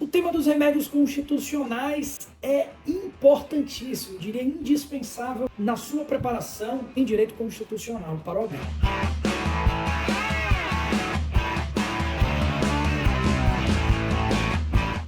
tema dos remédios constitucionais é importantíssimo, diria indispensável na sua preparação em direito constitucional para o OAB.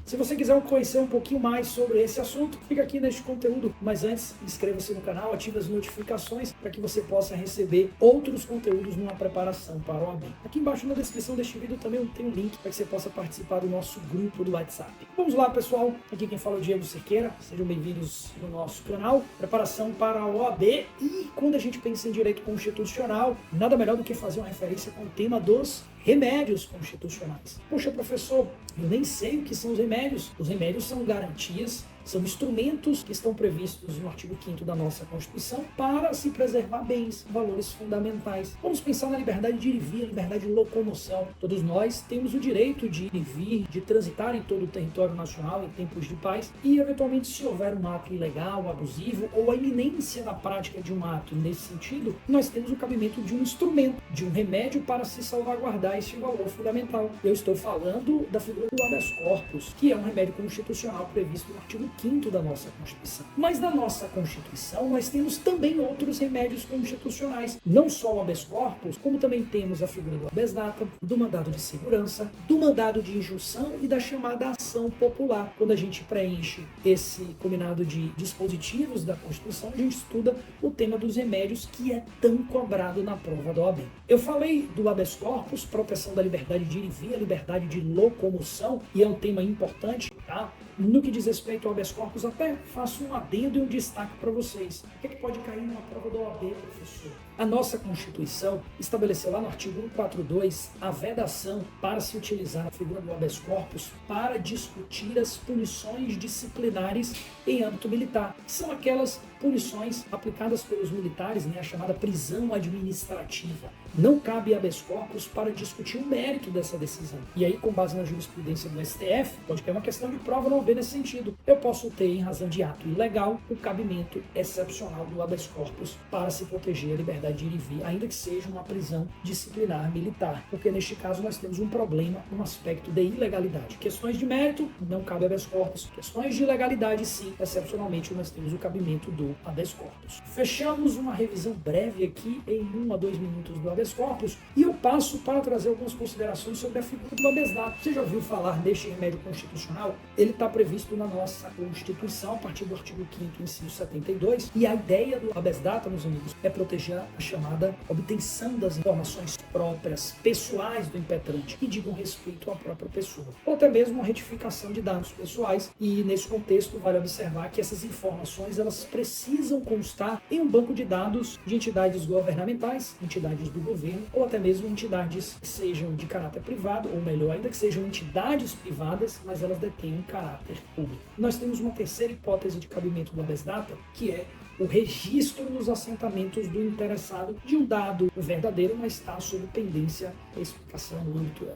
Se você quiser conhecer um pouquinho mais sobre esse assunto, fica aqui neste conteúdo. Mas antes, inscreva-se no canal, ative as notificações para que você possa receber outros conteúdos numa preparação para o OAB. Aqui embaixo na descrição deste vídeo também tem um link para que você possa participar do nosso grupo do WhatsApp. Vamos lá, pessoal. Aqui quem fala é o Diego Cerqueira. Sejam bem-vindos no nosso canal. Preparação para a OAB. E quando a gente pensa em direito constitucional, nada melhor do que fazer uma referência com o tema dos remédios constitucionais. Poxa, professor, eu nem sei o que são os remédios. Os remédios são garantias, são instrumentos que estão previstos no artigo 5º da nossa Constituição para se preservar bens, valores fundamentais. Vamos pensar na liberdade de ir e vir, liberdade de locomoção. Todos nós temos o direito de ir e vir, de transitar em todo o território nacional em tempos de paz e, eventualmente, se houver um ato ilegal, abusivo ou a iminência da prática de um ato nesse sentido, nós temos o cabimento de um instrumento, de um remédio para se salvaguardar esse valor fundamental. Eu estou falando da figura do habeas corpus, que é um remédio constitucional previsto no artigo 5º da nossa Constituição. Mas na nossa Constituição nós temos também outros remédios constitucionais, não só o habeas corpus, como também temos a figura do habeas data, do mandado de segurança, do mandado de injunção e da chamada ação popular. Quando a gente preenche esse combinado de dispositivos da Constituição, a gente estuda o tema dos remédios que é tão cobrado na prova da OAB. Eu falei do habeas corpus, proteção da liberdade de ir e vir, a liberdade de locomoção, e é um tema importante, tá? No que diz respeito ao habeas corpus, até faço um adendo e um destaque para vocês. O que é que pode cair numa prova da OAB, professor? A nossa Constituição estabeleceu lá no artigo 142 a vedação para se utilizar a figura do habeas corpus para discutir as punições disciplinares em âmbito militar, que são aquelas punições aplicadas pelos militares, a chamada prisão administrativa. Não cabe habeas corpus para discutir o mérito dessa decisão. E aí, com base na jurisprudência do STF, pode ter uma questão de prova não haver nesse sentido. Eu posso ter, em razão de ato ilegal, o cabimento excepcional do habeas corpus para se proteger a liberdade de ir e vir, ainda que seja uma prisão disciplinar militar. Porque neste caso nós temos um problema no aspecto de ilegalidade. Questões de mérito, não cabe habeas corpus. Questões de ilegalidade, sim, excepcionalmente nós temos o cabimento do habeas corpus. Fechamos uma revisão breve aqui em 1 a 2 minutos do habeas corpus e eu passo para trazer algumas considerações sobre a figura do habeas data. Você já ouviu falar deste remédio constitucional? Ele está previsto na nossa Constituição a partir do artigo 5º, inciso 72, e a ideia do habeas data, meus amigos, é proteger a chamada obtenção das informações próprias, pessoais do impetrante, que digam respeito à própria pessoa, ou até mesmo a retificação de dados pessoais. E nesse contexto vale observar que essas informações elas precisam constar em um banco de dados de entidades governamentais, entidades do governo, ou até mesmo entidades que sejam de caráter privado, ou melhor ainda, que sejam entidades privadas, mas elas detêm caráter público. Nós temos uma terceira hipótese de cabimento do habeas data, que é o registro nos assentamentos do interessado de um dado verdadeiro, mas está sob pendência da explicação no âmbito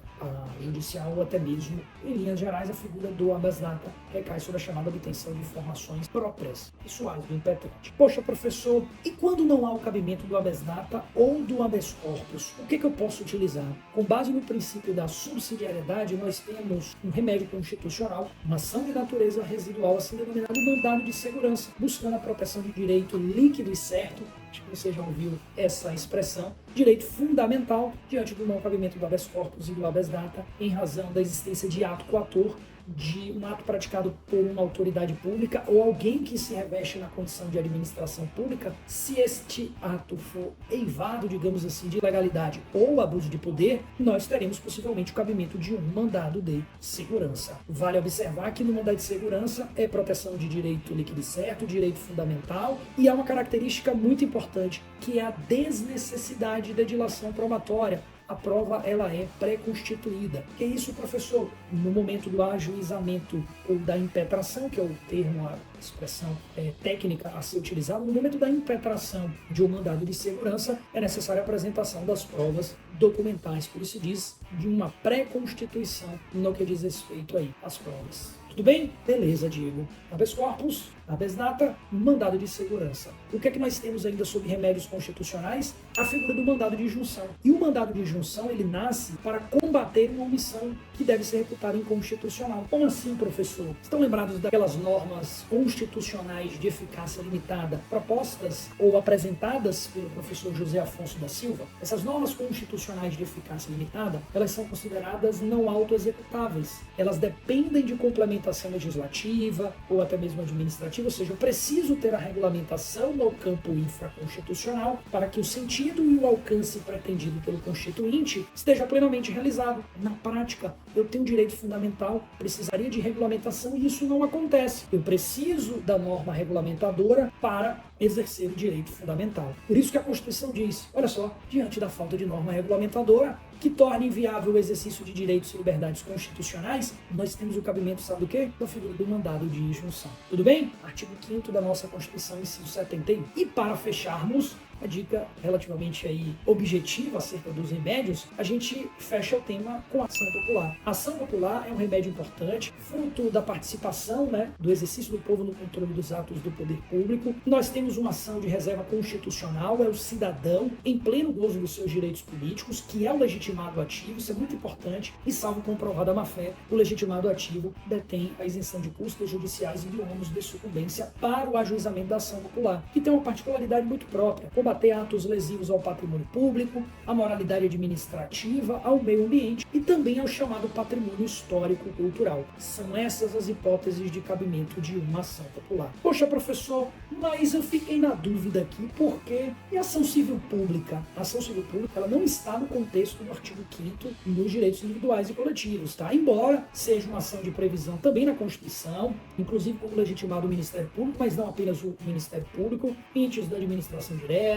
judicial ou até mesmo, em linhas gerais, a figura do habeas data recai sobre a chamada obtenção de informações próprias, pessoais do impetrante. Poxa, professor, e quando não há o cabimento do habeas data ou do habeas corpus, o que eu posso utilizar? Com base no princípio da subsidiariedade, nós temos um remédio constitucional, uma ação de natureza residual, assim denominado mandado de segurança, buscando a proteção de direitos líquido e certo, acho que você já ouviu essa expressão, direito fundamental diante do não cabimento do habeas corpus e do habeas data, em razão da existência de ato coator, de um ato praticado por uma autoridade pública ou alguém que se reveste na condição de administração pública. Se este ato for eivado, digamos assim, de ilegalidade ou abuso de poder, nós teremos possivelmente o cabimento de um mandado de segurança. Vale observar que no mandado de segurança é proteção de direito líquido e certo, direito fundamental, e há uma característica muito importante, que é a desnecessidade da dilação probatória. A prova ela é pré-constituída. Que é isso, professor? No momento do ajuizamento ou da impetração, que é o termo, a expressão técnica a ser utilizada, no momento da impetração de um mandado de segurança, é necessária a apresentação das provas documentais. Por isso diz de uma pré-constituição no que diz respeito aí às provas. Tudo bem? Beleza, Diego. Habeas corpus, habeas data, mandado de segurança. O que é que nós temos ainda sobre remédios constitucionais? a figura do mandado de junção. E o mandado de junção, ele nasce para combater uma omissão que deve ser reputada inconstitucional. Como assim, professor? Estão lembrados daquelas normas constitucionais de eficácia limitada propostas ou apresentadas pelo professor José Afonso da Silva? Essas normas constitucionais de eficácia limitada, elas são consideradas não autoexecutáveis. Elas dependem de complementação legislativa ou até mesmo administrativa, ou seja, eu preciso ter a regulamentação no campo infraconstitucional para que o sentido e o alcance pretendido pelo constituinte esteja plenamente realizado. Na prática, eu tenho um direito fundamental, precisaria de regulamentação e isso não acontece. Eu preciso da norma regulamentadora para exercer o direito fundamental. Por isso que a Constituição diz, olha só, diante da falta de norma regulamentadora que torne inviável o exercício de direitos e liberdades constitucionais, nós temos o cabimento, sabe do quê? Da figura do mandado de junção. Tudo bem? Artigo 5º da nossa Constituição, inciso 71. E para fecharmos, a dica relativamente aí objetiva acerca dos remédios, a gente fecha o tema com a ação popular. A ação popular é um remédio importante, fruto da participação, do exercício do povo no controle dos atos do poder público. Nós temos uma ação de reserva constitucional, é o cidadão em pleno gozo dos seus direitos políticos, que é o legitimado ativo, isso é muito importante, e salvo comprovada má-fé, o legitimado ativo detém a isenção de custas judiciais e de ônus de sucumbência para o ajuizamento da ação popular, que tem uma particularidade muito própria, combater atos lesivos ao patrimônio público, à moralidade administrativa, ao meio ambiente e também ao chamado patrimônio histórico-cultural. São essas as hipóteses de cabimento de uma ação popular. Poxa, professor, mas eu fiquei na dúvida aqui, por quê? E a ação civil pública? A ação civil pública ela não está no contexto do artigo 5º dos direitos individuais e coletivos, tá? Embora seja uma ação de previsão também na Constituição, inclusive como legitimado o Ministério Público, mas não apenas o Ministério Público, entes da administração direta,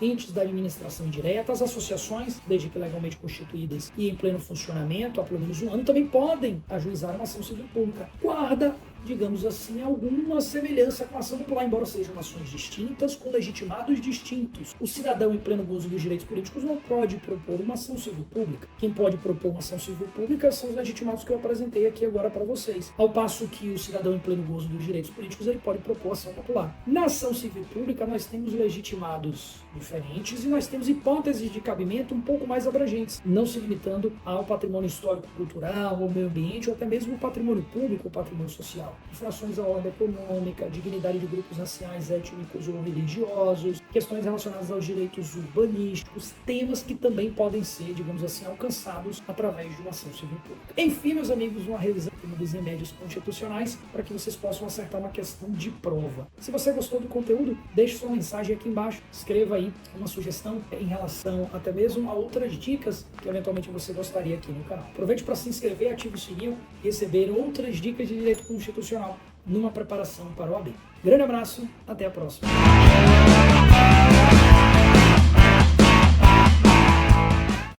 entes da administração indireta, as associações, desde que legalmente constituídas e em pleno funcionamento há pelo menos um ano, também podem ajuizar uma ação civil pública. Guarda, digamos assim, alguma semelhança com a ação popular, embora sejam ações distintas, com legitimados distintos. O cidadão em pleno gozo dos direitos políticos não pode propor uma ação civil pública. Quem pode propor uma ação civil pública são os legitimados que eu apresentei aqui agora para vocês. Ao passo que o cidadão em pleno gozo dos direitos políticos, ele pode propor ação popular. Na ação civil pública, nós temos legitimados diferentes e nós temos hipóteses de cabimento um pouco mais abrangentes, não se limitando ao patrimônio histórico-cultural, ao meio ambiente ou até mesmo o patrimônio público ou patrimônio social. Infrações à ordem econômica, dignidade de grupos raciais, étnicos ou religiosos, questões relacionadas aos direitos urbanísticos, temas que também podem ser, digamos assim, alcançados através de uma ação civil pública. Enfim, meus amigos, uma revisão dos remédios constitucionais para que vocês possam acertar uma questão de prova. Se você gostou do conteúdo, deixe sua mensagem aqui embaixo, escreva aí uma sugestão em relação até mesmo a outras dicas que eventualmente você gostaria aqui no canal. Aproveite para se inscrever, ative o sininho e receber outras dicas de direito constitucional numa preparação para o OAB. Grande abraço, até a próxima.